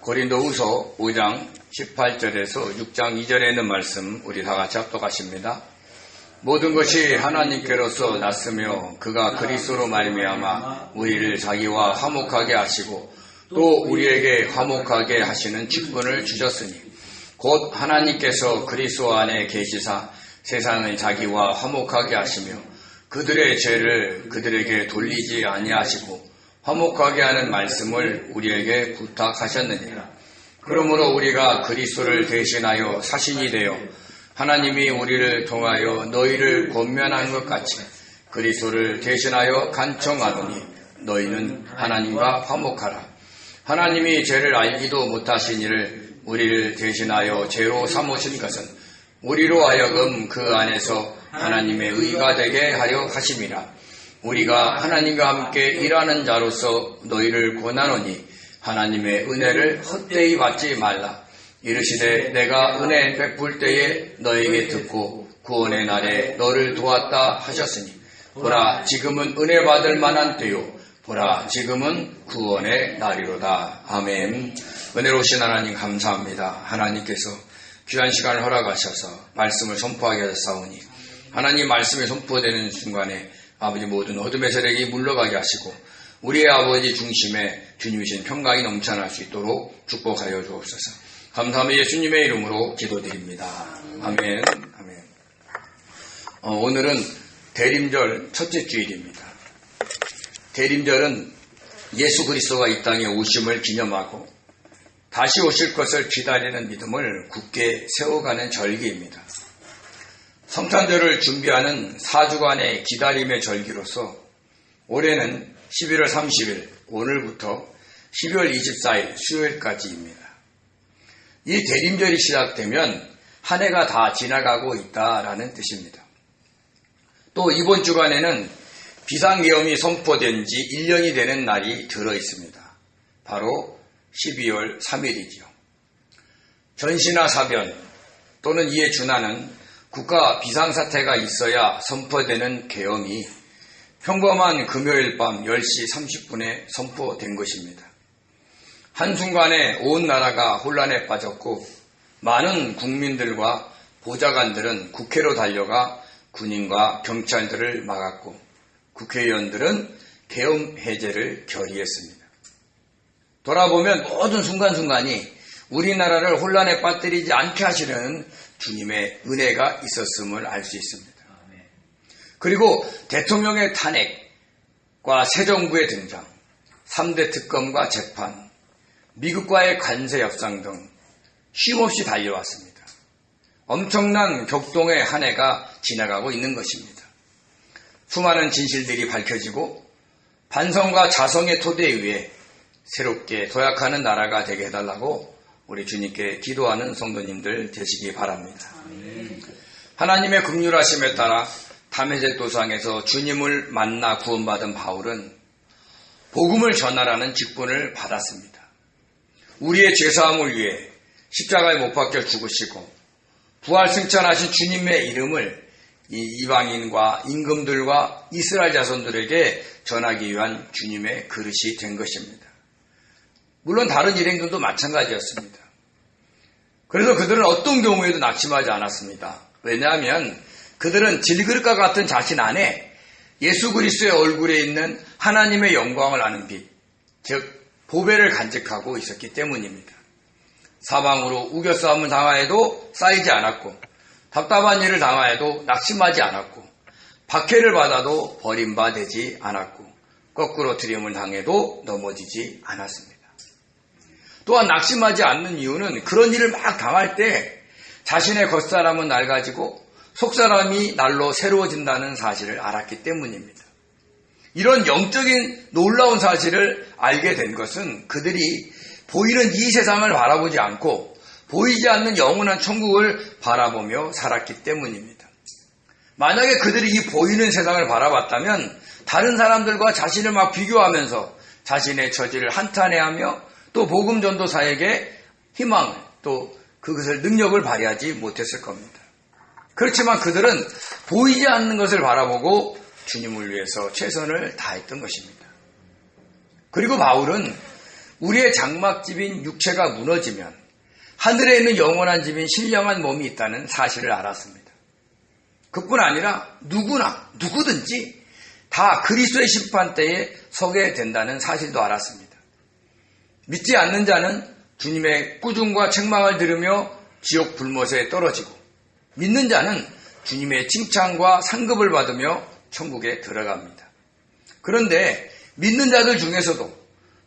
고린도후서 5장 18절에서 6장 2절에 있는 말씀 우리 다 같이 합독하십니다. 모든 것이 하나님께로서 났으며 그가 그리스도로 말미암아 우리를 자기와 화목하게 하시고 또 우리에게 화목하게 하시는 직분을 주셨으니 곧 하나님께서 그리스도 안에 계시사 세상을 자기와 화목하게 하시며 그들의 죄를 그들에게 돌리지 아니하시고 화목하게 하는 말씀을 우리에게 부탁하셨느니라. 그러므로 우리가 그리스도를 대신하여 사신이 되어 하나님이 우리를 통하여 너희를 권면한 것 같이 그리스도를 대신하여 간청하노니 너희는 하나님과 화목하라. 하나님이 죄를 알지도 못하신 이를 우리를 대신하여 죄로 삼으신 것은 우리로 하여금 그 안에서 하나님의 의가 되게 하려 하심이라. 우리가 하나님과 함께 일하는 자로서 너희를 권하노니 하나님의 은혜를 헛되이 받지 말라. 이르시되 내가 은혜 베풀 때에 너에게 듣고 구원의 날에 너를 도왔다 하셨으니 보라 지금은 은혜 받을 만한 때요 보라 지금은 구원의 날이로다. 아멘. 은혜로우신 하나님 감사합니다. 하나님께서 귀한 시간을 허락하셔서 말씀을 선포하게 하셨사오니 하나님 말씀이 선포되는 순간에 아버지 모든 어둠의 세력이 물러가게 하시고 우리의 아버지 중심에 주님이신 평강이 넘쳐날 수 있도록 축복하여 주옵소서. 감사하며 예수님의 이름으로 기도드립니다. 아멘. 아멘. 오늘은 대림절 첫째 주일입니다. 대림절은 예수 그리스도가 이 땅에 오심을 기념하고 다시 오실 것을 기다리는 믿음을 굳게 세워가는 절기입니다. 성탄절을 준비하는 4주간의 기다림의 절기로서 올해는 11월 30일 오늘부터 12월 24일 수요일까지입니다. 이 대림절이 시작되면 한 해가 다 지나가고 있다라는 뜻입니다. 또 이번 주간에는 비상계엄이 선포된 지 1년이 되는 날이 들어 있습니다. 바로 12월 3일이지요. 전시나 사변 또는 이에 준하는 국가 비상사태가 있어야 선포되는 계엄이 평범한 금요일 밤 10시 30분에 선포된 것입니다. 한순간에 온 나라가 혼란에 빠졌고 많은 국민들과 보좌관들은 국회로 달려가 군인과 경찰들을 막았고 국회의원들은 계엄 해제를 결의했습니다. 돌아보면 모든 순간순간이 우리나라를 혼란에 빠뜨리지 않게 하시는 주님의 은혜가 있었음을 알 수 있습니다. 그리고 대통령의 탄핵과 새 정부의 등장, 3대 특검과 재판, 미국과의 관세 협상 등 쉼없이 달려왔습니다. 엄청난 격동의 한 해가 지나가고 있는 것입니다. 수많은 진실들이 밝혀지고 반성과 자성의 토대 위에 새롭게 도약하는 나라가 되게 해달라고 우리 주님께 기도하는 성도님들 되시기 바랍니다. 하나님의 긍휼하심에 따라 담에색 도상에서 주님을 만나 구원받은 바울은 복음을 전하라는 직분을 받았습니다. 우리의 죄사함을 위해 십자가에 못 박혀 죽으시고 부활 승천하신 주님의 이름을 이방인과 임금들과 이스라엘 자손들에게 전하기 위한 주님의 그릇이 된 것입니다. 물론 다른 일행들도 마찬가지였습니다. 그래서 그들은 어떤 경우에도 낙심하지 않았습니다. 왜냐하면 그들은 질그릇과 같은 자신 안에 예수 그리스도의 얼굴에 있는 하나님의 영광을 아는 빛, 즉 보배를 간직하고 있었기 때문입니다. 사방으로 우겨싸움을 당하여도 쌓이지 않았고 답답한 일을 당하여도 낙심하지 않았고 박해를 받아도 버림받지 않았고 거꾸로 트림을 당해도 넘어지지 않았습니다. 또한 낙심하지 않는 이유는 그런 일을 막 당할 때 자신의 겉사람은 낡아지고 속사람이 날로 새로워진다는 사실을 알았기 때문입니다. 이런 영적인 놀라운 사실을 알게 된 것은 그들이 보이는 이 세상을 바라보지 않고 보이지 않는 영원한 천국을 바라보며 살았기 때문입니다. 만약에 그들이 이 보이는 세상을 바라봤다면 다른 사람들과 자신을 막 비교하면서 자신의 처지를 한탄해하며 또 복음 전도사에게 희망을 또 그것을 능력을 발휘하지 못했을 겁니다. 그렇지만 그들은 보이지 않는 것을 바라보고 주님을 위해서 최선을 다했던 것입니다. 그리고 바울은 우리의 장막집인 육체가 무너지면 하늘에 있는 영원한 집인 신령한 몸이 있다는 사실을 알았습니다. 그뿐 아니라 누구든지 다 그리스도의 심판대에 서게 된다는 사실도 알았습니다. 믿지 않는 자는 주님의 꾸중과 책망을 들으며 지옥 불못에 떨어지고, 믿는 자는 주님의 칭찬과 상급을 받으며 천국에 들어갑니다. 그런데 믿는 자들 중에서도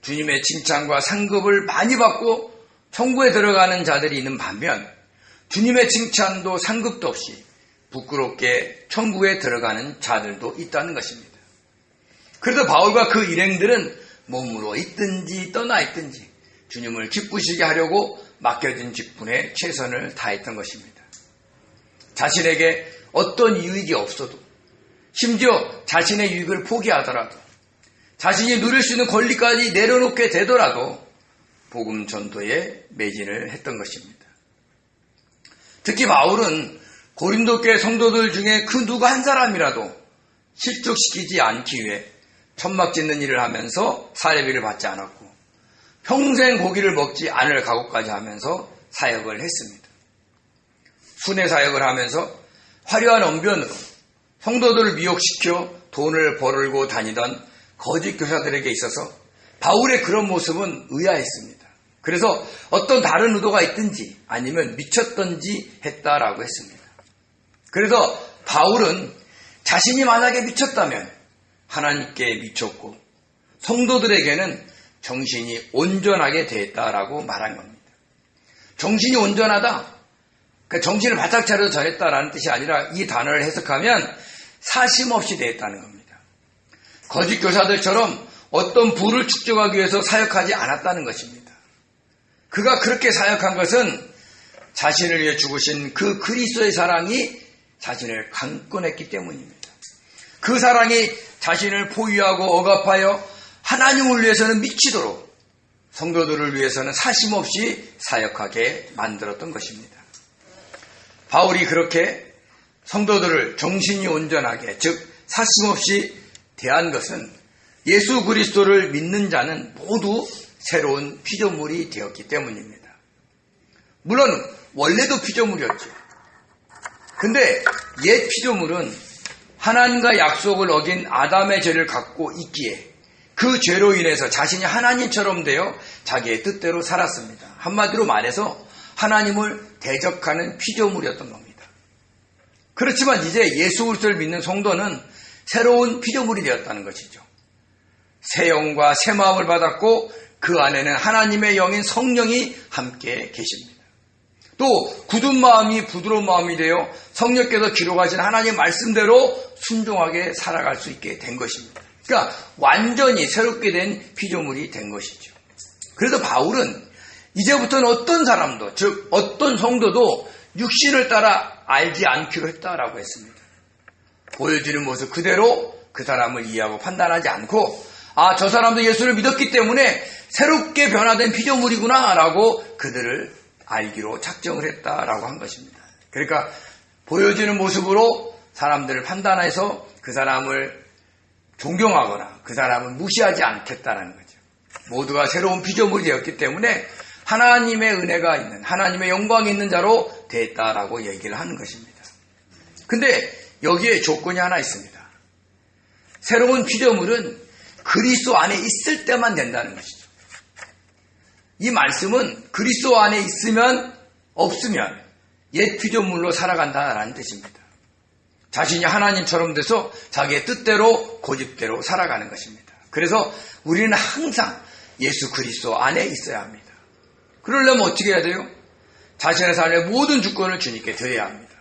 주님의 칭찬과 상급을 많이 받고 천국에 들어가는 자들이 있는 반면, 주님의 칭찬도 상급도 없이 부끄럽게 천국에 들어가는 자들도 있다는 것입니다. 그래도 바울과 그 일행들은 몸으로 있든지 떠나 있든지 주님을 기쁘시게 하려고 맡겨진 직분에 최선을 다했던 것입니다. 자신에게 어떤 유익이 없어도, 심지어 자신의 유익을 포기하더라도, 자신이 누릴 수 있는 권리까지 내려놓게 되더라도 복음 전도에 매진을 했던 것입니다. 특히 바울은 고린도 교회 성도들 중에 그 누구 한 사람이라도 실족시키지 않기 위해 천막 짓는 일을 하면서 사례비를 받지 않았고, 평생 고기를 먹지 않을 각오까지 하면서 사역을 했습니다. 순회 사역을 하면서 화려한 언변으로 성도들을 미혹시켜 돈을 벌고 다니던 거짓 교사들에게 있어서 바울의 그런 모습은 의아했습니다. 그래서 어떤 다른 의도가 있든지 아니면 미쳤던지 했다라고 했습니다. 그래서 바울은 자신이 만약에 미쳤다면 하나님께 미쳤고 성도들에게는 정신이 온전하게 됐다라고 말한 겁니다. 정신이 온전하다, 그러니까 정신을 바짝 차려서 전했다라는 뜻이 아니라 이 단어를 해석하면 사심 없이 됐다는 겁니다. 거짓 교사들처럼 어떤 부를 축적하기 위해서 사역하지 않았다는 것입니다. 그가 그렇게 사역한 것은 자신을 위해 죽으신 그 그리스도의 사랑이 자신을 강권했기 때문입니다. 그 사랑이 자신을 포위하고 억압하여 하나님을 위해서는 미치도록, 성도들을 위해서는 사심 없이 사역하게 만들었던 것입니다. 바울이 그렇게 성도들을 정신이 온전하게, 즉 사심 없이 대한 것은 예수 그리스도를 믿는 자는 모두 새로운 피조물이 되었기 때문입니다. 물론 원래도 피조물이었죠. 근데 옛 피조물은 하나님과 약속을 어긴 아담의 죄를 갖고 있기에 그 죄로 인해서 자신이 하나님처럼 되어 자기의 뜻대로 살았습니다. 한마디로 말해서 하나님을 대적하는 피조물이었던 겁니다. 그렇지만 이제 예수 그리스도를 믿는 성도는 새로운 피조물이 되었다는 것이죠. 새 영과 새 마음을 받았고 그 안에는 하나님의 영인 성령이 함께 계십니다. 또 굳은 마음이 부드러운 마음이 되어 성령께서 기록하신 하나님 말씀대로 순종하게 살아갈 수 있게 된 것입니다. 그러니까 완전히 새롭게 된 피조물이 된 것이죠. 그래서 바울은 이제부터는 어떤 사람도, 즉 어떤 성도도 육신을 따라 알지 않기로 했다라고 했습니다. 보여지는 모습 그대로 그 사람을 이해하고 판단하지 않고, 아, 저 사람도 예수를 믿었기 때문에 새롭게 변화된 피조물이구나 라고 그들을 알기로 작정을 했다라고 한 것입니다. 그러니까 보여지는 모습으로 사람들을 판단해서 그 사람을 존경하거나 그 사람을 무시하지 않겠다라는 거죠. 모두가 새로운 피조물이 되었기 때문에 하나님의 은혜가 있는, 하나님의 영광이 있는 자로 됐다라고 얘기를 하는 것입니다. 근데 여기에 조건이 하나 있습니다. 새로운 피조물은 그리스도 안에 있을 때만 된다는 것이죠. 이 말씀은 그리스도 안에 있으면 없으면 옛 피조물로 살아간다라는 뜻입니다. 자신이 하나님처럼 돼서 자기의 뜻대로 고집대로 살아가는 것입니다. 그래서 우리는 항상 예수 그리스도 안에 있어야 합니다. 그러려면 어떻게 해야 돼요? 자신의 삶의 모든 주권을 주님께 드려야 합니다.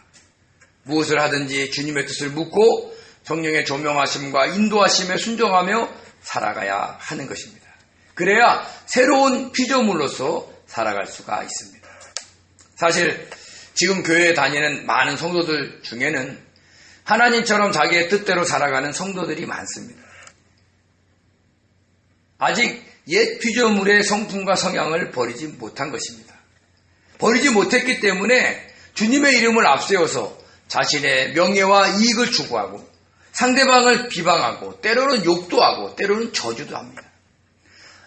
무엇을 하든지 주님의 뜻을 묻고 성령의 조명하심과 인도하심에 순종하며 살아가야 하는 것입니다. 그래야 새로운 피조물로서 살아갈 수가 있습니다. 사실 지금 교회에 다니는 많은 성도들 중에는 하나님처럼 자기의 뜻대로 살아가는 성도들이 많습니다. 아직 옛 피조물의 성품과 성향을 버리지 못한 것입니다. 버리지 못했기 때문에 주님의 이름을 앞세워서 자신의 명예와 이익을 추구하고 상대방을 비방하고 때로는 욕도 하고 때로는 저주도 합니다.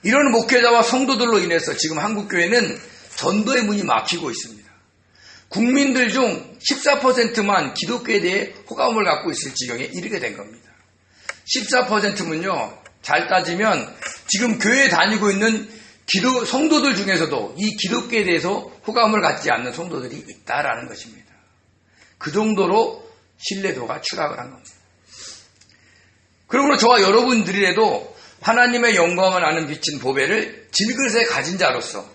이런 목회자와 성도들로 인해서 지금 한국교회는 전도의 문이 막히고 있습니다. 국민들 중 14%만 기독교에 대해 호감을 갖고 있을 지경에 이르게 된 겁니다. 14%면요, 잘 따지면 지금 교회에 다니고 있는 성도들 중에서도 이 기독교에 대해서 호감을 갖지 않는 성도들이 있다라는 것입니다. 그 정도로 신뢰도가 추락을 한 겁니다. 그러므로 저와 여러분들이라도 하나님의 영광을 아는 빛인 보배를 질그릇에 가진 자로서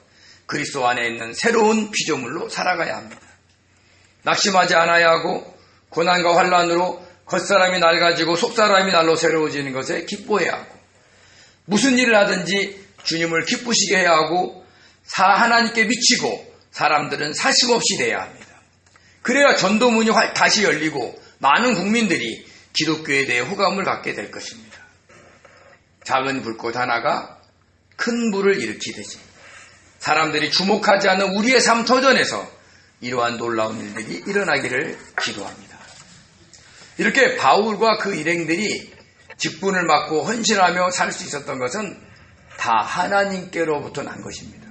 그리스도 안에 있는 새로운 피조물로 살아가야 합니다. 낙심하지 않아야 하고 고난과 환난으로 겉사람이 낡아지고 속사람이 날로 새로워지는 것에 기뻐해야 하고 무슨 일을 하든지 주님을 기쁘시게 해야 하고 하나님께 미치고 사람들은 사심없이 돼야 합니다. 그래야 전도문이 다시 열리고 많은 국민들이 기독교에 대해 호감을 갖게 될 것입니다. 작은 불꽃 하나가 큰 불을 일으키듯이 사람들이 주목하지 않는 우리의 삶 터전에서 이러한 놀라운 일들이 일어나기를 기도합니다. 이렇게 바울과 그 일행들이 직분을 맡고 헌신하며 살 수 있었던 것은 다 하나님께로부터 난 것입니다.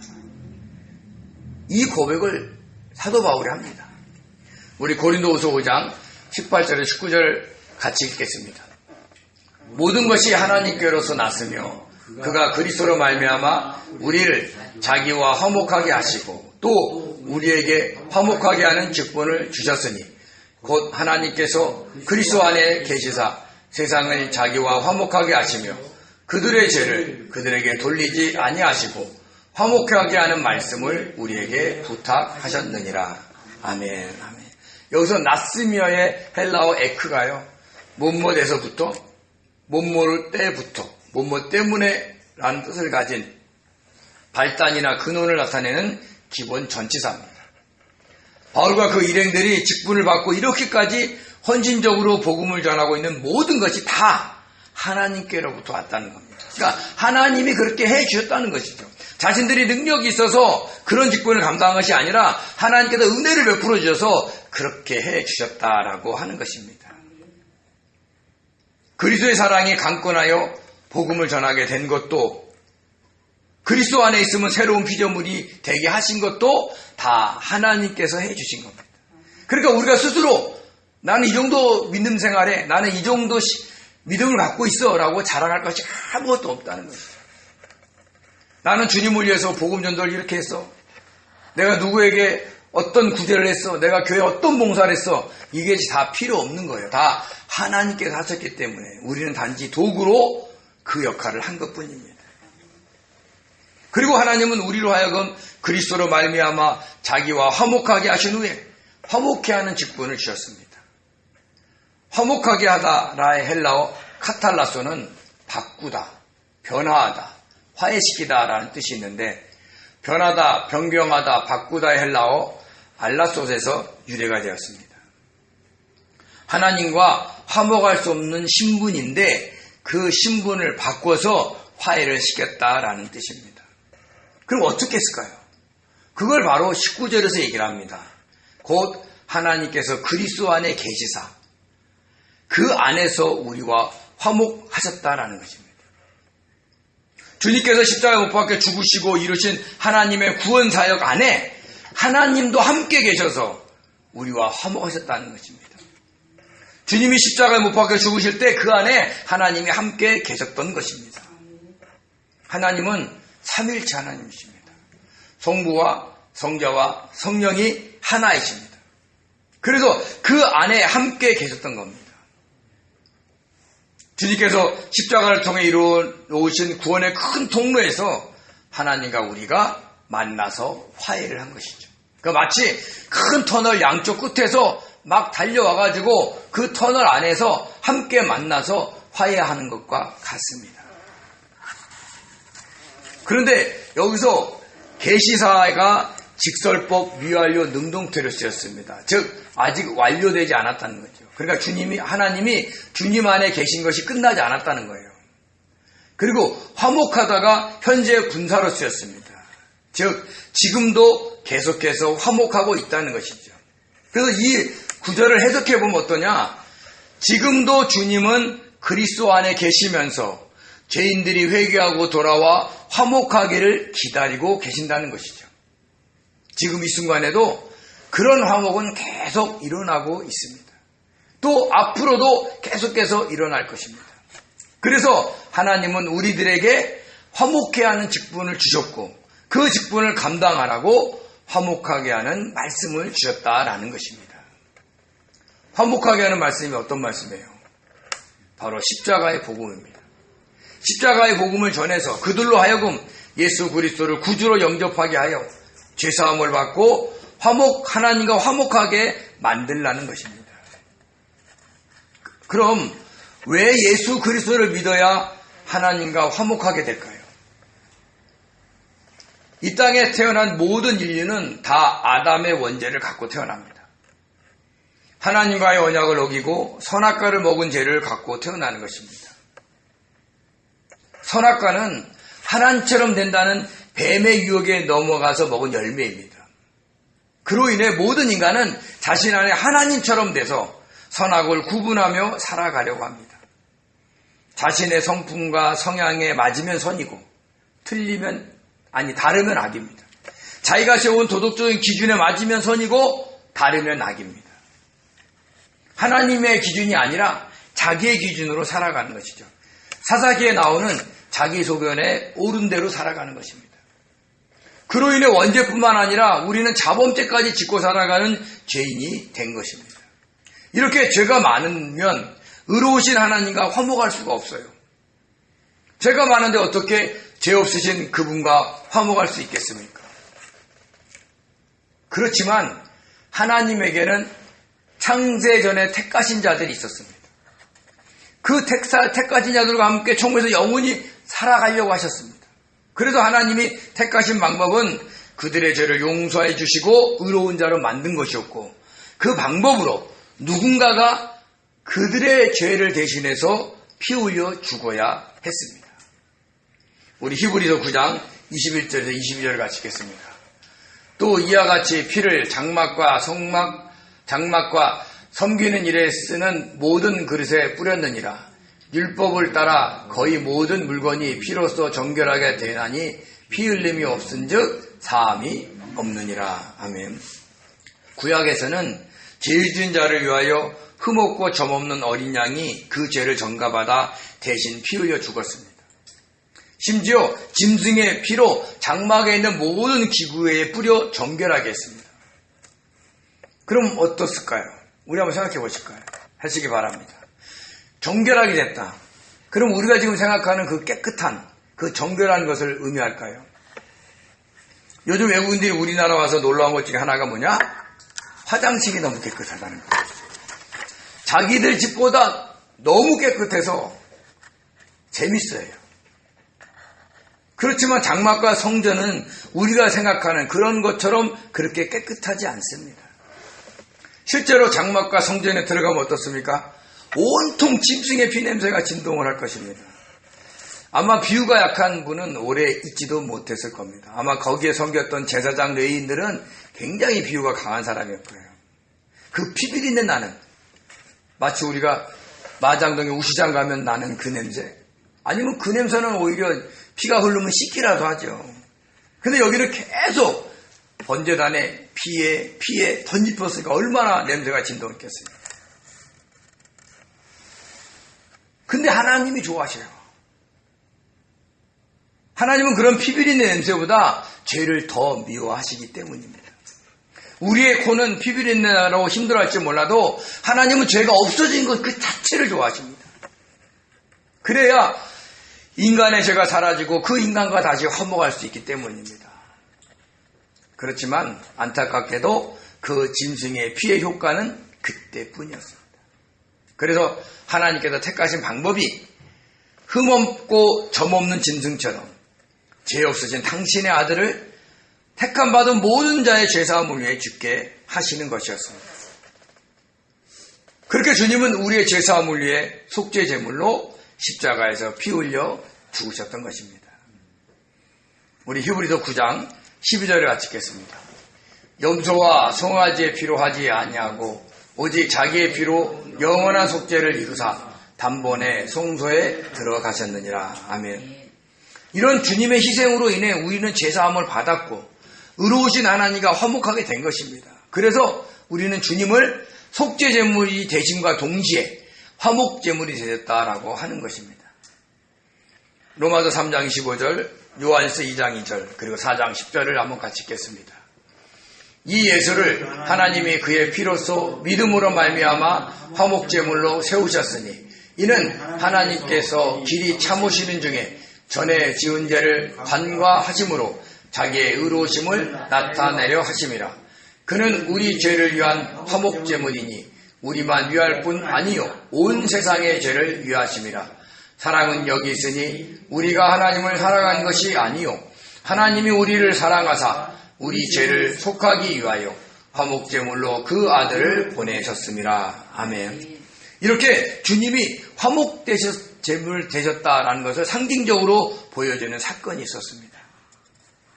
이 고백을 사도 바울이 합니다. 우리 고린도후서 5장 18절에 19절 같이 읽겠습니다. 모든 것이 하나님께로서 났으며 그가 그리스도로 말미암아 우리를 자기와 화목하게 하시고 또 우리에게 화목하게 하는 직분을 주셨으니 곧 하나님께서 그리스도 안에 계시사 세상을 자기와 화목하게 하시며 그들의 죄를 그들에게 돌리지 아니하시고 화목하게 하는 말씀을 우리에게 부탁하셨느니라. 아멘. 아멘. 여기서 나스미어의 헬라어 에크가요, 못못에서부터 못모를 때부터 못못 때문에 라는 뜻을 가진 발단이나 근원을 나타내는 기본 전치사입니다. 바울과 그 일행들이 직분을 받고 이렇게까지 헌신적으로 복음을 전하고 있는 모든 것이 다 하나님께로부터 왔다는 겁니다. 그러니까 하나님이 그렇게 해주셨다는 것이죠. 자신들이 능력이 있어서 그런 직분을 감당한 것이 아니라 하나님께서 은혜를 베풀어 주셔서 그렇게 해주셨다라고 하는 것입니다. 그리스도의 사랑이 강권하여 복음을 전하게 된 것도, 그리스도 안에 있으면 새로운 피조물이 되게 하신 것도 다 하나님께서 해주신 겁니다. 그러니까 우리가 스스로 나는 이 정도 믿음 생활에, 나는 이 정도 믿음을 갖고 있어 라고 자랑할 것이 아무것도 없다는 거죠. 나는 주님을 위해서 복음 전도를 이렇게 했어, 내가 누구에게 어떤 구제를 했어, 내가 교회에 어떤 봉사를 했어, 이게 다 필요 없는 거예요. 다 하나님께서 하셨기 때문에 우리는 단지 도구로 그 역할을 한 것뿐입니다. 그리고 하나님은 우리로 하여금 그리스도로 말미암아 자기와 화목하게 하신 후에 화목케 하는 직분을 주셨습니다. 화목하게 하다라의 헬라어 카탈라소는 바꾸다, 변화하다, 화해시키다 라는 뜻이 있는데, 변하다, 변경하다, 바꾸다의 헬라어 알라소스에서 유래가 되었습니다. 하나님과 화목할 수 없는 신분인데 그 신분을 바꿔서 화해를 시켰다라는 뜻입니다. 그럼 어떻게 했을까요? 그걸 바로 19절에서 얘기를 합니다. 곧 하나님께서 그리스도 안에 계시사 그 안에서 우리와 화목하셨다라는 것입니다. 주님께서 십자가에 못 박혀 죽으시고 이루신 하나님의 구원 사역 안에 하나님도 함께 계셔서 우리와 화목하셨다는 것입니다. 주님이 십자가에 못 박혀 죽으실 때 그 안에 하나님이 함께 계셨던 것입니다. 하나님은 삼일체 하나님이십니다. 성부와 성자와 성령이 하나이십니다. 그래서 그 안에 함께 계셨던 겁니다. 주님께서 십자가를 통해 이루어 놓으신 구원의 큰 통로에서 하나님과 우리가 만나서 화해를 한 것이죠. 그러니까 마치 큰 터널 양쪽 끝에서 막 달려와가지고 그 터널 안에서 함께 만나서 화해하는 것과 같습니다. 그런데 여기서 계시사가 직설법, 미완료, 능동태로 쓰였습니다. 즉 아직 완료되지 않았다는 거죠. 그러니까 하나님이 주님 안에 계신 것이 끝나지 않았다는 거예요. 그리고 화목하다가 현재 분사로 쓰였습니다. 즉 지금도 계속해서 화목하고 있다는 것이죠. 그래서 이 구절을 해석해 보면 어떠냐? 지금도 주님은 그리스도 안에 계시면서 죄인들이 회개하고 돌아와 화목하기를 기다리고 계신다는 것이죠. 지금 이 순간에도 그런 화목은 계속 일어나고 있습니다. 또 앞으로도 계속해서 일어날 것입니다. 그래서 하나님은 우리들에게 화목해 하는 직분을 주셨고 그 직분을 감당하라고 화목하게 하는 말씀을 주셨다라는 것입니다. 화목하게 하는 말씀이 어떤 말씀이에요? 바로 십자가의 복음입니다. 십자가의 복음을 전해서 그들로 하여금 예수 그리스도를 구주로 영접하게 하여 죄사함을 받고 하나님과 화목하게 만들라는 것입니다. 그럼 왜 예수 그리스도를 믿어야 하나님과 화목하게 될까요? 이 땅에 태어난 모든 인류는 다 아담의 원죄를 갖고 태어납니다. 하나님과의 언약을 어기고 선악과를 먹은 죄를 갖고 태어나는 것입니다. 선악과는 하나님처럼 된다는 뱀의 유혹에 넘어가서 먹은 열매입니다. 그로 인해 모든 인간은 자신 안에 하나님처럼 돼서 선악을 구분하며 살아가려고 합니다. 자신의 성품과 성향에 맞으면 선이고 다르면 악입니다. 자기가 세운 도덕적인 기준에 맞으면 선이고 다르면 악입니다. 하나님의 기준이 아니라 자기의 기준으로 살아가는 것이죠. 사사기에 나오는 자기 소견에 옳은 대로 살아가는 것입니다. 그로 인해 원죄뿐만 아니라 우리는 자범죄까지 짓고 살아가는 죄인이 된 것입니다. 이렇게 죄가 많으면 의로우신 하나님과 화목할 수가 없어요. 죄가 많은데 어떻게 죄 없으신 그분과 화목할 수 있겠습니까? 그렇지만 하나님에게는 창세 전에 택하신 자들이 있었습니다. 그 택하신 자들과 함께 총에서 영원히 살아가려고 하셨습니다. 그래서 하나님이 택하신 방법은 그들의 죄를 용서해 주시고 의로운 자로 만든 것이었고 그 방법으로 누군가가 그들의 죄를 대신해서 피 흘려 죽어야 했습니다. 우리 히브리서 9장 21절에서 22절을 같이 읽겠습니다. 또 이와 같이 피를 장막과 섬기는 일에 쓰는 모든 그릇에 뿌렸느니라. 율법을 따라 거의 모든 물건이 피로써 정결하게 되나니 피 흘림이 없은즉 사함이 없느니라. 아멘. 구약에서는 죄 지은 자를 위하여 흠없고 점없는 어린 양이 그 죄를 전가받아 대신 피 흘려 죽었습니다. 심지어 짐승의 피로 장막에 있는 모든 기구에 뿌려 정결하게 했습니다. 그럼 어떻을까요? 우리 한번 생각해 보실까요? 하시기 바랍니다. 정결하게 됐다. 그럼 우리가 지금 생각하는 그 깨끗한, 그 정결한 것을 의미할까요? 요즘 외국인들이 우리나라 와서 놀라운 것 중에 하나가 뭐냐? 화장실이 너무 깨끗하다는 거예요. 자기들 집보다 너무 깨끗해서 재밌어요. 그렇지만 장막과 성전은 우리가 생각하는 그런 것처럼 그렇게 깨끗하지 않습니다. 실제로 장막과 성전에 들어가면 어떻습니까? 온통 짐승의 피냄새가 진동을 할 것입니다. 아마 비유가 약한 분은 오래 있지도 못했을 겁니다. 아마 거기에 섬겼던 제사장 레위인들은 굉장히 비유가 강한 사람이었을 거예요. 그 피비린내 나는, 마치 우리가 마장동에 우시장 가면 나는 그 냄새, 아니면 그 냄새는 오히려 피가 흐르면 씻기라도 하죠. 근데 여기를 계속 번제단에 피에 던집혔으니까 얼마나 냄새가 진동했겠어요. 근데 하나님이 좋아하셔요. 하나님은 그런 피비린내 냄새보다 죄를 더 미워하시기 때문입니다. 우리의 코는 피비린내로 힘들어할지 몰라도 하나님은 죄가 없어진 것 그 자체를 좋아하십니다. 그래야 인간의 죄가 사라지고 그 인간과 다시 화목할 수 있기 때문입니다. 그렇지만 안타깝게도 그 짐승의 피의 효과는 그때뿐이었습니다. 그래서 하나님께서 택하신 방법이 흠없고 점없는 짐승처럼 죄 없으신 당신의 아들을 택함 받은 모든 자의 죄사함을 위해 죽게 하시는 것이었습니다. 그렇게 주님은 우리의 죄사함을 위해 속죄 제물로 십자가에서 피 흘려 죽으셨던 것입니다. 우리 히브리서 9장 12절을 같이 읽겠습니다. 염소와 송아지의 피로 하지 아니하고 오직 자기의 피로 영원한 속죄를 이루사 단번에 성소에 들어가셨느니라. 아멘. 이런 주님의 희생으로 인해 우리는 제사함을 받았고 의로우신 하나님과 화목하게 된 것입니다. 그래서 우리는 주님을 속죄제물이 되심과 동시에 화목제물이 되셨다라고 하는 것입니다. 로마서 3장 25절, 요한서 2장 2절, 그리고 4장 10절을 한번 같이 읽겠습니다. 이 예수를 하나님이 그의 피로써 믿음으로 말미암아 화목제물로 세우셨으니 이는 하나님께서 길이 참으시는 중에 전에 지은 죄를 관과하심으로 자기의 의로우심을 나타내려 하심이라. 그는 우리 죄를 위한 화목제물이니 우리만 위할 뿐 아니요 온 세상의 죄를 위하심이라. 사랑은 여기 있으니 우리가 하나님을 사랑한 것이 아니요 하나님이 우리를 사랑하사 우리 죄를 속하기 위하여 화목제물로 그 아들을 보내셨습니다. 아멘. 이렇게 주님이 화목제물 되셨다라는 것을 상징적으로 보여주는 사건이 있었습니다.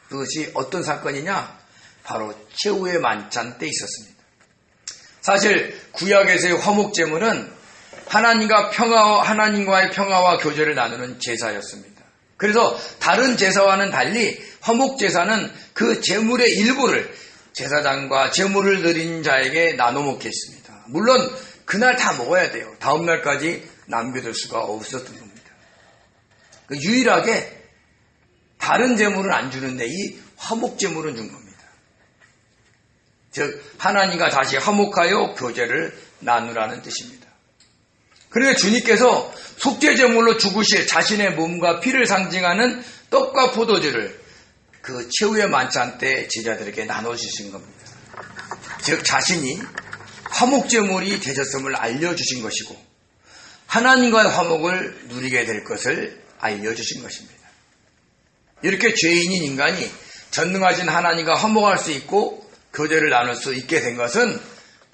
그것이 어떤 사건이냐? 바로 최후의 만찬 때 있었습니다. 사실 구약에서의 화목제물은 하나님과의 평화와 교제를 나누는 제사였습니다. 그래서 다른 제사와는 달리 화목제사는 그 제물의 일부를 제사장과 제물을 드린 자에게 나눠 먹게 했습니다. 물론 그날 다 먹어야 돼요. 다음 날까지 남겨둘 수가 없었던 겁니다. 유일하게 다른 제물은 안 주는데 이 화목제물은 준 겁니다. 즉 하나님과 다시 화목하여 교제를 나누라는 뜻입니다. 그러니까 주님께서 속죄제물로 죽으실 자신의 몸과 피를 상징하는 떡과 포도주를 그 최후의 만찬 때 제자들에게 나눠주신 겁니다. 즉 자신이 화목제물이 되셨음을 알려주신 것이고 하나님과의 화목을 누리게 될 것을 알려주신 것입니다. 이렇게 죄인인 인간이 전능하신 하나님과 화목할 수 있고 교제를 나눌 수 있게 된 것은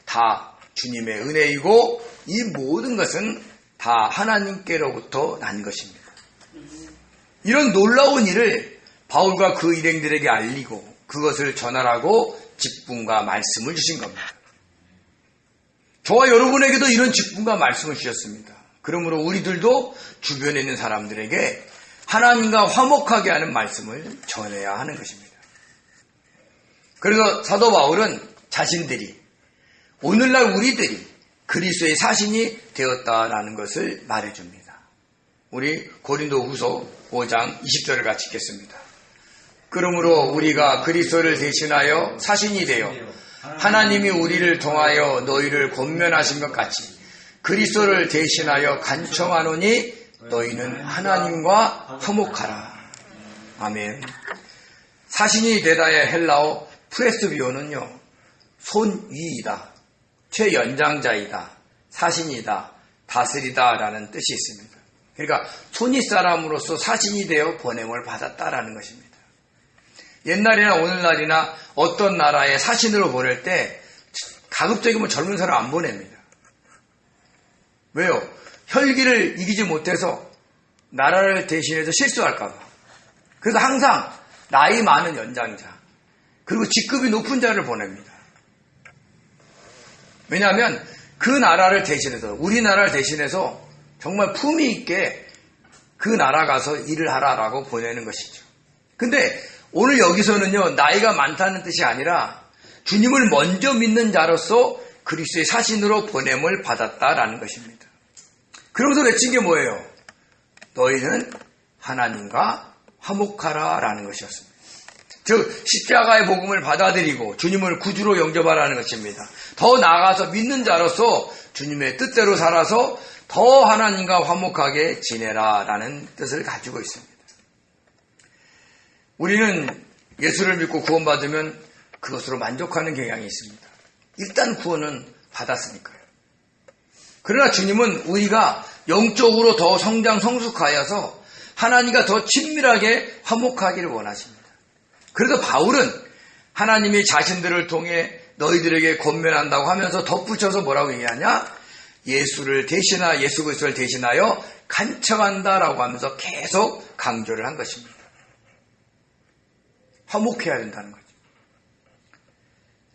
다 주님의 은혜이고 이 모든 것은 다 하나님께로부터 난 것입니다. 이런 놀라운 일을 바울과 그 일행들에게 알리고 그것을 전하라고 직분과 말씀을 주신 겁니다. 저와 여러분에게도 이런 직분과 말씀을 주셨습니다. 그러므로 우리들도 주변에 있는 사람들에게 하나님과 화목하게 하는 말씀을 전해야 하는 것입니다. 그래서 사도 바울은 자신들이 오늘날 우리들이 그리스도의 사신이 되었다라는 것을 말해줍니다. 우리 고린도후서 5장 20절을 같이 읽겠습니다. 그러므로 우리가 그리스도를 대신하여 사신이 되어 하나님이 우리를 통하여 너희를 권면하신 것 같이 그리스도를 대신하여 간청하노니 너희는 하나님과 화목하라. 아멘. 사신이 되다의 헬라어 프레스비오는요, 손위이다, 최연장자이다, 사신이다, 다스리다라는 뜻이 있습니다. 그러니까 손윗 사람으로서 사신이 되어 보냄을 받았다라는 것입니다. 옛날이나 오늘날이나 어떤 나라에 사신으로 보낼 때 가급적이면 젊은 사람 안 보냅니다. 왜요? 혈기를 이기지 못해서 나라를 대신해서 실수할까 봐. 그래서 항상 나이 많은 연장자 그리고 직급이 높은 자를 보냅니다. 왜냐하면 그 나라를 대신해서 우리나라를 대신해서 정말 품위 있게 그 나라 가서 일을 하라라고 보내는 것이죠. 근데 오늘 여기서는요, 나이가 많다는 뜻이 아니라 주님을 먼저 믿는 자로서 그리스도의 사신으로 보냄을 받았다라는 것입니다. 그러면서 외친 게 뭐예요? 너희는 하나님과 화목하라라는 것이었습니다. 즉 십자가의 복음을 받아들이고 주님을 구주로 영접하라는 것입니다. 더 나아가서 믿는 자로서 주님의 뜻대로 살아서 더 하나님과 화목하게 지내라라는 뜻을 가지고 있습니다. 우리는 예수를 믿고 구원받으면 그것으로 만족하는 경향이 있습니다. 일단 구원은 받았으니까요. 그러나 주님은 우리가 영적으로 더 성장 성숙하여서 하나님과 더 친밀하게 화목하기를 원하십니다. 그래서 바울은 하나님이 자신들을 통해 너희들에게 권면한다고 하면서 덧붙여서 뭐라고 얘기하냐? 예수 그리스도를 대신하여 간청한다라고 하면서 계속 강조를 한 것입니다. 화목해야 된다는 거죠.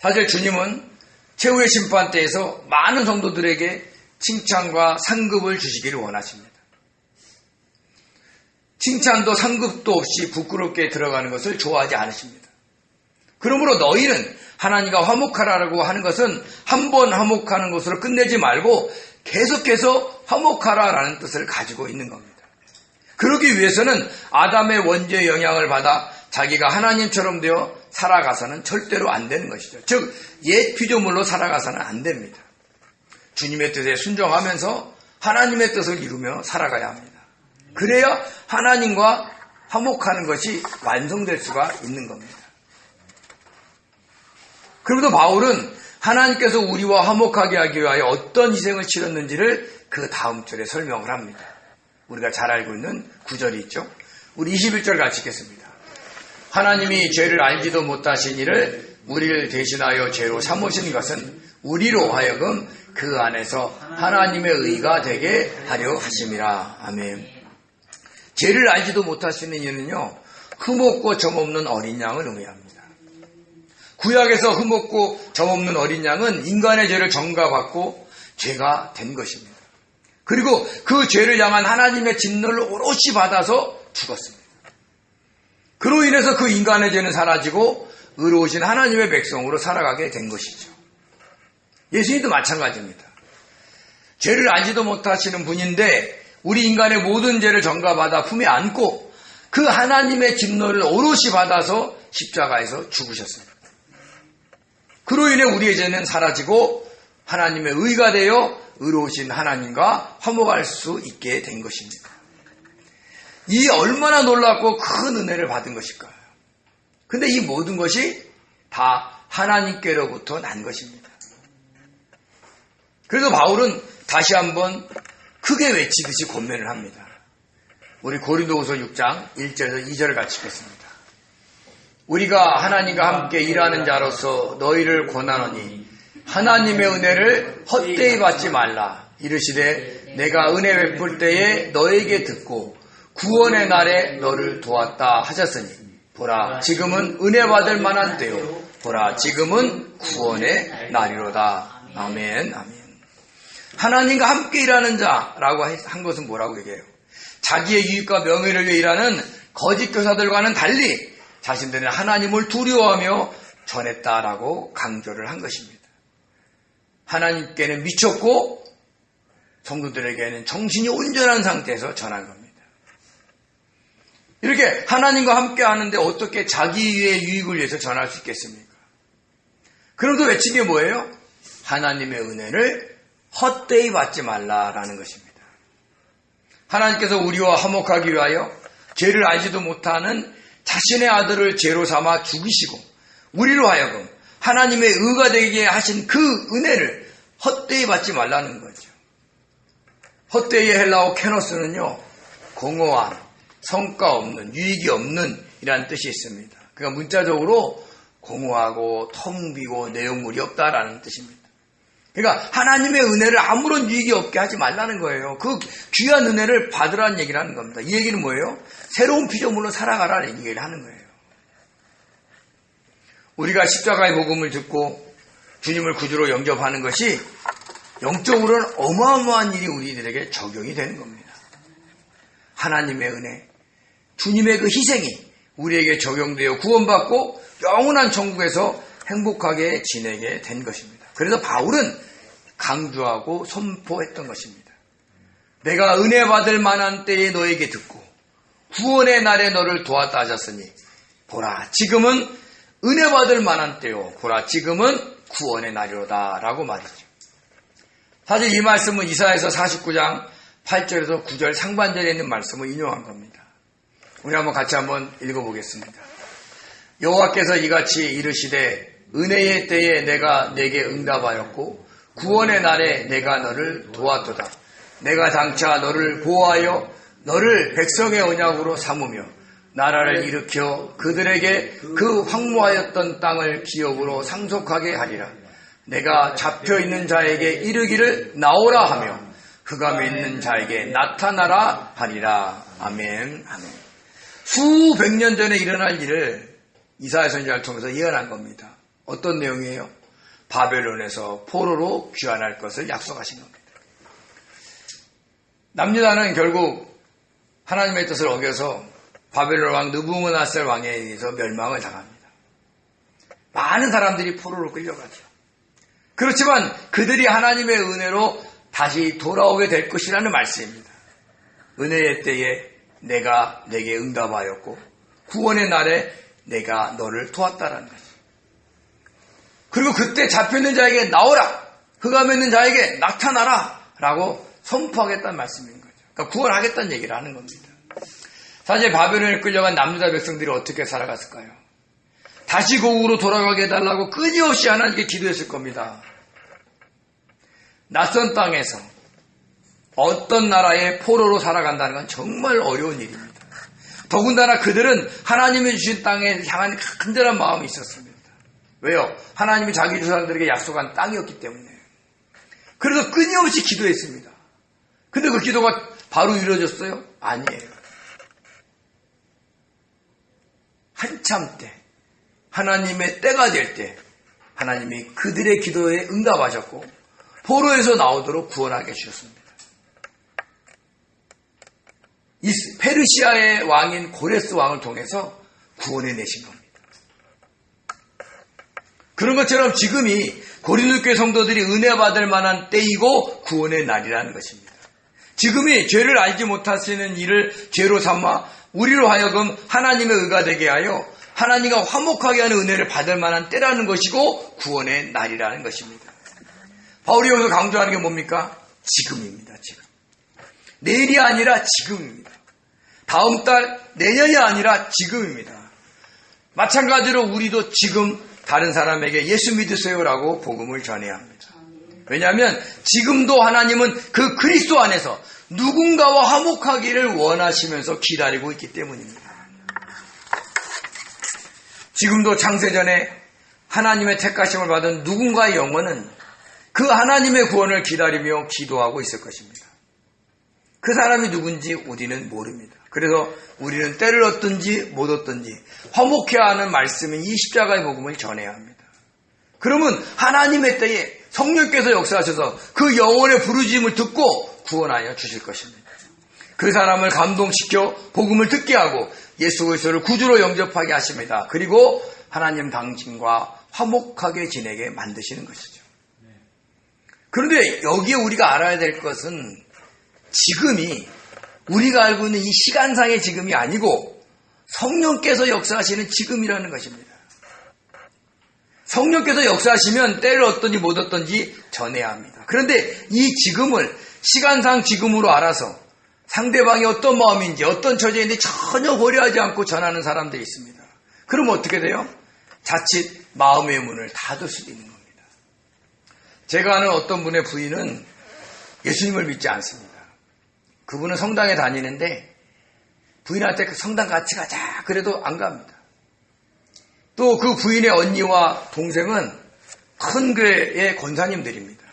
사실 주님은 최후의 심판 때에서 많은 성도들에게 칭찬과 상급을 주시기를 원하십니다. 칭찬도 상급도 없이 부끄럽게 들어가는 것을 좋아하지 않으십니다. 그러므로 너희는 하나님과 화목하라고 하는 것은 한 번 화목하는 것으로 끝내지 말고 계속해서 화목하라라는 뜻을 가지고 있는 겁니다. 그러기 위해서는 아담의 원죄의 영향을 받아 자기가 하나님처럼 되어 살아가서는 절대로 안 되는 것이죠. 즉 옛 피조물로 살아가서는 안 됩니다. 주님의 뜻에 순종하면서 하나님의 뜻을 이루며 살아가야 합니다. 그래야 하나님과 화목하는 것이 완성될 수가 있는 겁니다. 그러면서 바울은 하나님께서 우리와 화목하게 하기 위하여 어떤 희생을 치렀는지를 그 다음 절에 설명을 합니다. 우리가 잘 알고 있는 구절이 있죠. 우리 21절 같이 읽겠습니다. 하나님이 죄를 알지도 못하신 이를 우리를 대신하여 죄로 삼으신 것은 우리로 하여금 그 안에서 하나님의 의가 되게 하려 하심이라. 아멘. 죄를 알지도 못하시는 이는요, 흠없고 점없는 어린 양을 의미합니다. 구약에서 흠없고 점없는 어린 양은 인간의 죄를 전가받고 죄가 된 것입니다. 그리고 그 죄를 향한 하나님의 진노를 오롯이 받아서 죽었습니다. 그로 인해서 그 인간의 죄는 사라지고 의로우신 하나님의 백성으로 살아가게 된 것이죠. 예수님도 마찬가지입니다. 죄를 알지도 못하시는 분인데 우리 인간의 모든 죄를 전가받아 품에 안고 그 하나님의 진노를 오롯이 받아서 십자가에서 죽으셨습니다. 그로 인해 우리의 죄는 사라지고 하나님의 의가 되어 의로우신 하나님과 화목할 수 있게 된 것입니다. 이 얼마나 놀랍고 큰 은혜를 받은 것일까요? 근데 이 모든 것이 다 하나님께로부터 난 것입니다. 그래서 바울은 다시 한번 크게 외치듯이 권면을 합니다. 우리 고린도후서 6장 1절에서 2절을 같이 읽겠습니다. 우리가 하나님과 함께 일하는 자로서 너희를 권하노니 하나님의 은혜를 헛되이 받지 말라. 이르시되 내가 은혜 베풀 때에 너에게 듣고 구원의 날에 너를 도왔다 하셨으니 보라 지금은 은혜 받을 만한 때요 보라 지금은 구원의 날이로다. 아멘. 아멘. 하나님과 함께 일하는 자라고 한 것은 뭐라고 얘기해요? 자기의 유익과 명예를 위해 일하는 거짓 교사들과는 달리 자신들은 하나님을 두려워하며 전했다라고 강조를 한 것입니다. 하나님께는 미쳤고 성도들에게는 정신이 온전한 상태에서 전한 겁니다. 이렇게 하나님과 함께 하는데 어떻게 자기의 유익을 위해서 전할 수 있겠습니까? 그럼도 외친 게 뭐예요? 하나님의 은혜를 헛되이 받지 말라라는 것입니다. 하나님께서 우리와 화목하기 위하여 죄를 알지도 못하는 자신의 아들을 죄로 삼아 죽이시고 우리로 하여금 하나님의 의가 되게 하신 그 은혜를 헛되이 받지 말라는 거죠. 헛되이의 헬라어 케노스는요, 공허한, 성과 없는, 유익이 없는 이라는 뜻이 있습니다. 그러니까 문자적으로 공허하고 텅 비고 내용물이 없다라는 뜻입니다. 그러니까 하나님의 은혜를 아무런 유익이 없게 하지 말라는 거예요. 그 귀한 은혜를 받으라는 얘기를 하는 겁니다. 이 얘기는 뭐예요? 새로운 피조물로 살아가라는 얘기를 하는 거예요. 우리가 십자가의 복음을 듣고 주님을 구주로 영접하는 것이 영적으로는 어마어마한 일이 우리들에게 적용이 되는 겁니다. 하나님의 은혜, 주님의 그 희생이 우리에게 적용되어 구원받고 영원한 천국에서 행복하게 지내게 된 것입니다. 그래서 바울은 강조하고 선포했던 것입니다. 내가 은혜 받을 만한 때에 너에게 듣고 구원의 날에 너를 도왔다 하셨으니 보라 지금은 은혜 받을 만한 때요 보라 지금은 구원의 날이로다 라고 말이죠. 사실 이 말씀은 이사야서 49장 8절에서 9절 상반절에 있는 말씀을 인용한 겁니다. 우리 같이 한번 읽어보겠습니다. 여호와께서 이같이 이르시되 은혜의 때에 내가 내게 응답하였고 구원의 날에 내가 너를 도왔도다. 내가 장차 너를 보호하여 너를 백성의 언약으로 삼으며 나라를 일으켜 그들에게 그 황무하였던 땅을 기업으로 상속하게 하리라. 내가 잡혀있는 자에게 이르기를 나오라 하며 흑암에 있는 자에게 나타나라 하리라. 아멘. 아멘. 수백 년 전에 일어날 일을 이사야 선지자를 통해서 예언한 겁니다. 어떤 내용이에요? 바벨론에서 포로로 귀환할 것을 약속하신 겁니다. 남유다는 결국 하나님의 뜻을 어겨서 바벨론 왕 느부갓네살 왕에 의해서 멸망을 당합니다. 많은 사람들이 포로로 끌려가죠. 그렇지만 그들이 하나님의 은혜로 다시 돌아오게 될 것이라는 말씀입니다. 은혜의 때에 내가 내게 응답하였고 구원의 날에 내가 너를 도왔다라는 거죠. 그리고 그때 잡혀있는 자에게 나오라, 흑암에 있는 자에게 나타나라 라고 선포하겠다는 말씀인 거죠. 그러니까 구원하겠다는 얘기를 하는 겁니다. 사실 바벨론에 끌려간 남유다 백성들이 어떻게 살아갔을까요? 다시 고국으로 돌아가게 해달라고 끊임없이 하나님께 기도했을 겁니다. 낯선 땅에서 어떤 나라의 포로로 살아간다는 건 정말 어려운 일입니다. 더군다나 그들은 하나님이 주신 땅에 향한 간절한 마음이 있었습니다. 왜요? 하나님이 자기 조상들에게 약속한 땅이었기 때문에. 그래서 끊임없이 기도했습니다. 근데 그 기도가 바로 이루어졌어요? 아니에요. 한참 때, 하나님의 때가 될 때 하나님이 그들의 기도에 응답하셨고 포로에서 나오도록 구원하게 해주셨습니다. 이 페르시아의 왕인 고레스 왕을 통해서 구원해 내신 겁니다. 그런 것처럼 지금이 고린도 교회 성도들이 은혜 받을 만한 때이고 구원의 날이라는 것입니다. 지금이 죄를 알지 못하시는 일을 죄로 삼아 우리로 하여금 하나님의 의가 되게 하여 하나님과 화목하게 하는 은혜를 받을 만한 때라는 것이고 구원의 날이라는 것입니다. 바울이 여기서 강조하는 게 뭡니까? 지금입니다. 지금. 내일이 아니라 지금입니다. 다음 달, 내년이 아니라 지금입니다. 마찬가지로 우리도 지금 다른 사람에게 예수 믿으세요라고 복음을 전해야 합니다. 왜냐하면 지금도 하나님은 그 그리스도 안에서 누군가와 화목하기를 원하시면서 기다리고 있기 때문입니다. 지금도 창세전에 하나님의 택하심을 받은 누군가의 영혼은 그 하나님의 구원을 기다리며 기도하고 있을 것입니다. 그 사람이 누군지 우리는 모릅니다. 그래서 우리는 때를 얻든지 못 얻든지 화목해야 하는 말씀인 이 십자가의 복음을 전해야 합니다. 그러면 하나님의 때에 성령께서 역사하셔서 그 영혼의 부르짖음을 듣고 구원하여 주실 것입니다. 그 사람을 감동시켜 복음을 듣게 하고 예수 그리스도를 구주로 영접하게 하십니다. 그리고 하나님 당신과 화목하게 지내게 만드시는 것이죠. 그런데 여기에 우리가 알아야 될 것은 지금이 우리가 알고 있는 이 시간상의 지금이 아니고 성령께서 역사하시는 지금이라는 것입니다. 성령께서 역사하시면 때를 얻든지 못 얻든지 전해야 합니다. 그런데 이 지금을 시간상 지금으로 알아서 상대방이 어떤 마음인지 어떤 처지인지 전혀 고려하지 않고 전하는 사람들이 있습니다. 그럼 어떻게 돼요? 자칫 마음의 문을 닫을 수도 있는 겁니다. 제가 아는 어떤 분의 부인은 예수님을 믿지 않습니다. 그분은 성당에 다니는데 부인한테 성당 같이 가자 그래도 안 갑니다. 또 그 부인의 언니와 동생은 큰 교회의 권사님들입니다.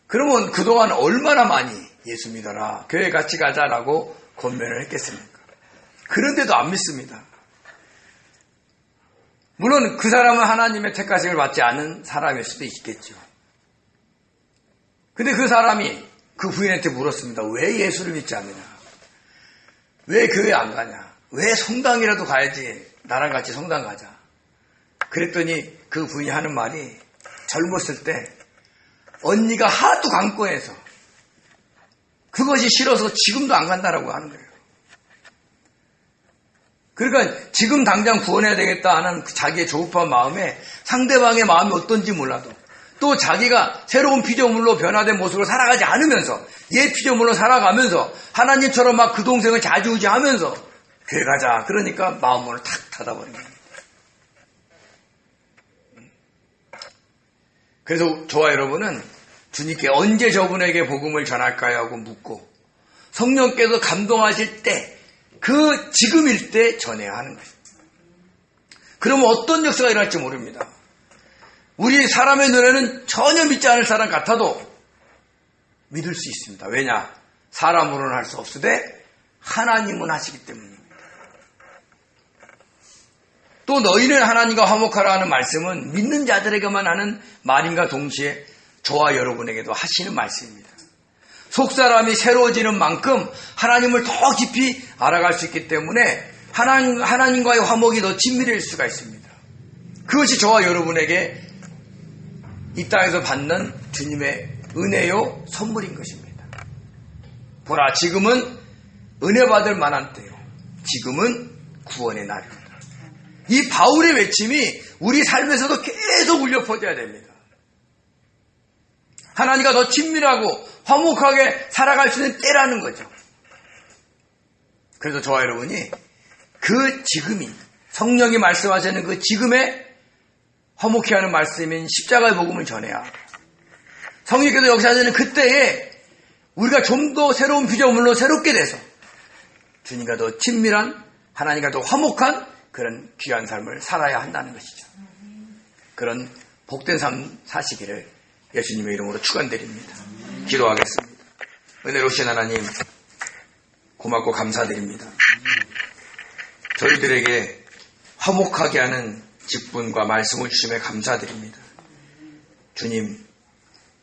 그러면 그동안 얼마나 많이 예수 믿어라, 교회 같이 가자라고 권면을 했겠습니까? 그런데도 안 믿습니다. 물론 그 사람은 하나님의 택하심을 받지 않은 사람일 수도 있겠죠. 근데 그 사람이 그 부인한테 물었습니다. 왜 예수를 믿지 않느냐? 왜 교회 안 가냐? 왜 성당이라도 가야지? 나랑 같이 성당 가자. 그랬더니 그 부인이 하는 말이 젊었을 때 언니가 하도 강권해서 그것이 싫어서 지금도 안 간다라고 하는 거예요. 그러니까 지금 당장 구원해야 되겠다 하는 자기의 조급한 마음에 상대방의 마음이 어떤지 몰라도 또 자기가 새로운 피조물로 변화된 모습으로 살아가지 않으면서 옛 피조물로 살아가면서 하나님처럼 막 그 동생을 좌지우지하면서 교회 가자 그러니까 마음문을 탁 닫아버린 거예요. 그래서 저와 여러분은 주님께 언제 저분에게 복음을 전할까요? 하고 묻고 성령께서 감동하실 때 그 지금일 때 전해야 하는 거예요. 그러면 어떤 역사가 일어날지 모릅니다. 우리 사람의 눈에는 전혀 믿지 않을 사람 같아도 믿을 수 있습니다. 왜냐? 사람으로는 할 수 없으되 하나님은 하시기 때문입니다. 또 너희는 하나님과 화목하라 하는 말씀은 믿는 자들에게만 하는 말인가 동시에 저와 여러분에게도 하시는 말씀입니다. 속사람이 새로워지는 만큼 하나님을 더 깊이 알아갈 수 있기 때문에 하나님과의 화목이 더 친밀해질 수가 있습니다. 그것이 저와 여러분에게 이 땅에서 받는 주님의 은혜요 선물인 것입니다. 보라, 지금은 은혜 받을 만한 때요, 지금은 구원의 날입니다. 이 바울의 외침이 우리 삶에서도 계속 울려 퍼져야 됩니다. 하나님과 더 친밀하고 화목하게 살아갈 수 있는 때라는 거죠. 그래서 저와 여러분이 그 지금이, 성령이 말씀하시는 그 지금에 화목해 하는 말씀인 십자가의 복음을 전해야, 성령께서 역사하시는 그때에 우리가 좀 더 새로운 피조물로 새롭게 돼서 주님과 더 친밀한, 하나님과 더 화목한 그런 귀한 삶을 살아야 한다는 것이죠. 그런 복된 삶 사시기를 예수님의 이름으로 축원드립니다. 기도하겠습니다. 은혜로우신 하나님, 고맙고 감사드립니다. 저희들에게 화목하게 하는 직분과 말씀을 주심에 감사드립니다. 주님,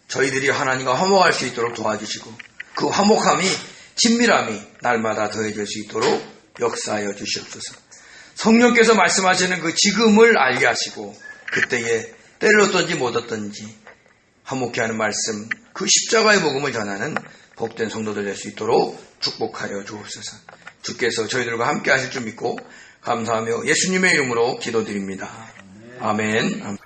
저희들이 하나님과 화목할 수 있도록 도와주시고 그 화목함이, 친밀함이 날마다 더해질 수 있도록 역사하여 주시옵소서. 성령께서 말씀하시는 그 지금을 알게 하시고 그때에 때를 얻든지 못 얻든지 화목해 하는 말씀, 그 십자가의 복음을 전하는 복된 성도들 될 수 있도록 축복하여 주옵소서. 주께서 저희들과 함께 하실 줄 믿고 감사하며 예수님의 이름으로 기도드립니다. 아멘.